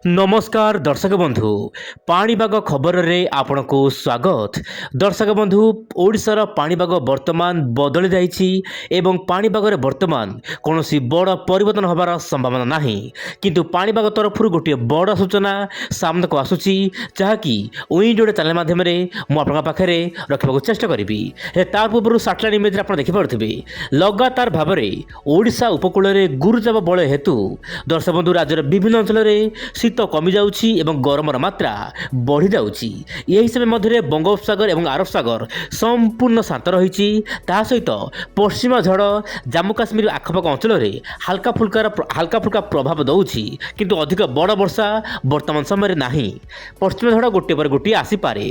नमस्कार दर्शक बंधु पाणीपाग खबर रे आपण को स्वागत। दर्शक बंधु ओडिशार पाणीपाग वर्तमान बदली जाइछि एवं पाणीपाग रे वर्तमान कोनोसी बड़ परिवर्तन होबार संभावना नाही, किंतु पाणीपाग तरफ गोटे बड़ सूचना सामने को आसुछि जहाँकि विंडोड चैनल माध्यम रे मु आपन पाखरे रखबाक चेष्टा करिबी। तार पूर्व सैटेलाइट इमेज आप देखि पारुथिबे लगातार भाव में ओडिशा उपकूल रे गुरुचाप बल हेतु दर्शक बंधु राज्यर विभिन्न अंचल रे शीत कमी जाउछि एवं गरमर मात्रा बढ़ी जाउछि। यही समय मध्य बंगोपसागर एवं आरब सागर संपूर्ण शांत रही। ता सहित पश्चिम झड़ जम्मू काश्मीर आखपाख अंचल में हाल्का फुल्का प्रभाव दौछि, किंतु अधिक बड़ वर्षा वर्तमान समय नहीं। पश्चिम झड़ गोटे पर गोटे आसीपे।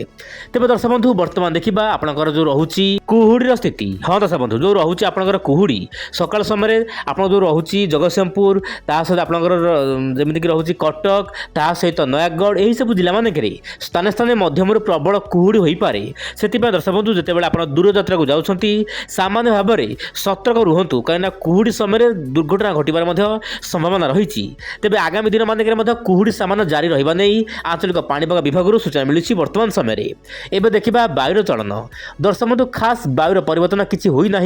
तेज दर्शक बंधु वर्तमान देखा आपंकर जो रोचे कुहुड़ी स्थिति। हाँ दर्शक बंधु जो रोचे आपंकर कुहुड़ी सकाल समय आप जो रोचे जगतसिंहपुर ता सहित आपंकर जमीक रोचे कटक ता सहित नयागढ़ यही सब जिला मानक स्थान स्थान मध्यम प्रबल कुहुड़ी हो पारे। से दर्शक बंधु जितेबाला आप दूर यात्रा को जाउछंती सामान्य भाव में सतर्क रुहतु, कहीं कुहुड़ी समय दुर्घटना घटवार संभावना रही। तेज आगामी दिन मानक कुहुड़ी सामान जारी रहा नहीं आंचलिक पाणीपाग विभाग सूचना मिली। वर्तमान समय एवं देखा वायुर चलन। दर्शक बंधु खास वायुर परिवर्तन किसी होना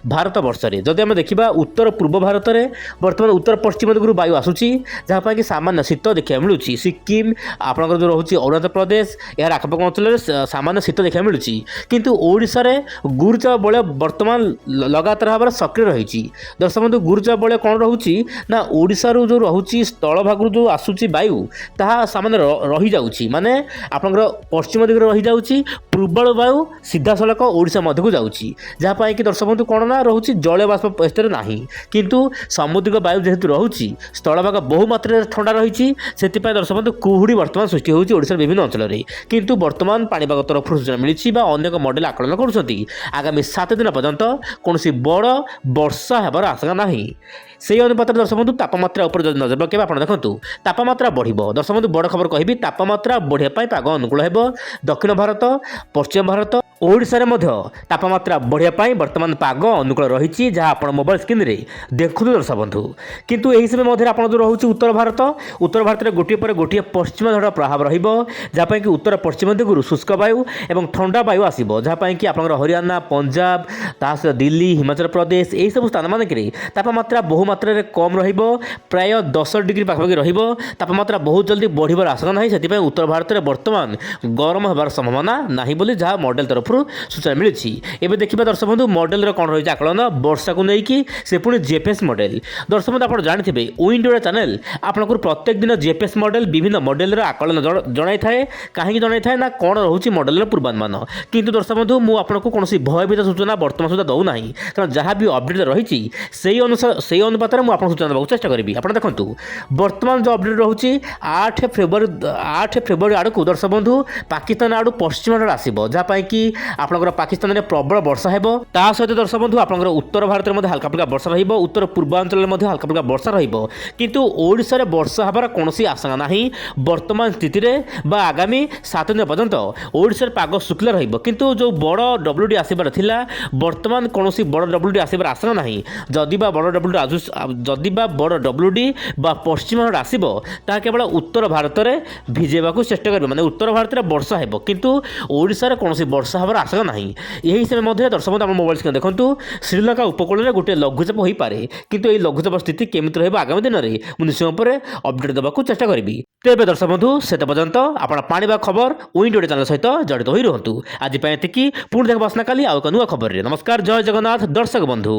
भारत वर्ष में जदि आम देखा उत्तर पूर्व भारत में बर्तमान उत्तर पश्चिम दिगरू वायु आसूची जहाँपाई कि सामान्य शीत देखा मिलूँ। सिक्किम आपंकर जो रोचे अरुणाचल प्रदेश यार आखपाख अंचल सामान्य शीत देखा मिलूँ, किंतु ओडिशा रे गुरुचाप बल वर्तमान लगातार भाव सक्रिय रही। दर्शक बंधु गुरुचाप बल कौन रोचे ना ओडिशा रू जो रोचे स्थल भाग जो आसूची वायु ताहा सामान्य रही जाउची, माने आपंकर पश्चिम दिग रही जाउची पूर्वाणु वायु सीधा सड़क ओडिशा मध्य को जाउची, जहाँपाई कि दर्शक बंधु कौन ना रोचे जल बाष्प स्तर नहीं, किंतु समुद्रिक वायु जेहेतु रोचे स्थल भाग बहु मात्रा ठंडा रही। से दर्शक बंधु कुहुड़ी वर्तमान सृष्टि होती ओडिशार विभिन्न अंचल में, किंतु वर्तमान पाणीपाग तरफ सूचना मिली अनेक मॉडल आकलन कर आगामी 7 दिन पर्यंत कौन बड़ वर्षा होबार आशंका नहीं। से अनुपात दर्शक बंधु तापमात्रा उपर नजर पकेबा आप देखु तापमात्रा बढ़िबो। दर्शक बंधु बड़ खबर कहि तापमात्रा बढ़िया पाग अनुकूल हेबो। दक्षिण भारत पश्चिम भारत ओडिशा रे तापमात्रा बढ़िया वर्तमान पाग अनुकूल रही, जहाँ आप मोबाइल स्क्रीन रे देखु दर्शक बंधु। किंतु यही समय मध्य आप जो रोचे उत्तर भारत में गोटे पर गोटे पश्चिम झड़ प्रभाव रहिबो, जहाँपाई कि उत्तर पश्चिम दिगरू शुष्क वायु एवं ठंडा वायु आसिबो, जहाँपाई कि आपंकर हरियाणा पंजाब ता सहित दिल्ली हिमाचल प्रदेश यही सब स्थान मानक तापमात्रा बहु मात्रा रे कम रहिबो, प्राय 10 डिग्री पाखापाखि रहिबो। तापमात्रा बहुत जल्दी बढ़िबार आशंका नहीं, से उत्तर भारत में वर्तमान गरम होबार संभावना नहीं बोली जहाँ मॉडल तरफ सूचना मिली। एवं देखा दर्शक बंधु मॉडल कौन रही आकलन वर्षा को लेकिन से पुणी जीएफएस मॉडल। दर्शक बंधु आप जानते विंडोड चैनल आपको प्रत्येक दिन जीएफएस मॉडल विभिन्न मॉडल आकलन जनाई थाए। कहीं जनाई थाए ना कौन रोचे मॉडल पूर्वानुमान, किंतु दर्शक बंधु मुझे आपको कौन भयभीत सूचना वर्तमान सुधा दौना, कारण जहाँ भी अपडेट रही से अनुपात में मुझे सूचना देवाक चेष्टा करी। आप देखो वर्तमान जो अपडेट रोचे 8 फेब्रुआरी आड़ को दर्शक बंधु पाकिस्तान आड़ पश्चिम आड़ आसो, जहाँपाई कि आपंकर पाकिस्तान में प्रबल वर्षा है। ता सहित दर्शक बंधु आपंकर उत्तर भारत में हल्का फुल्का वर्षा रही, उत्तर पूर्वांचल में हल्का फुल्का वर्षा रही, किंतु ओडिशा रे वर्षा हबार कौन आशंका नहीं। वर्तमान स्थिति रे बा आगामी 7 दिन पर्यंत ओडिशा पाग शुक्ला रहिबो, किंतु जो बड़ डब्ल्यूडी आसबार थिला वर्तमान कौन बड़ डब्ल्यूडी आसबार आशंका नहीं। जदि बड़ डब्ल्यूडी बा पश्चिम आसो ता केवल उत्तर भारत में भिजेबा चेष्टा करेंगे, माने उत्तर भारत में वर्षा है, किंतु ओडिशा रे कौन वर्षा हबार आशंका नहीं। यही समय मध्य दर्शक बंधु मोबाइल स्क्रीन देखो श्रीलंका उपकूल में गोटे लघुचाप हो पारे, किंतु यह लघुचाप स्थिति केमिति रहबो आगामी दिन में निश्चय पर अपडेट देवाक चेष्टा करी। तेज दर्शक बंधु से पर्यंत आप पाणीपाग खबर विंडोड चैनल सहित जड़ित हो रुहतु। आज पुणी देखा आसना काली आउ एक नुआ खबर। नमस्कार, जय जगन्नाथ दर्शक बंधु।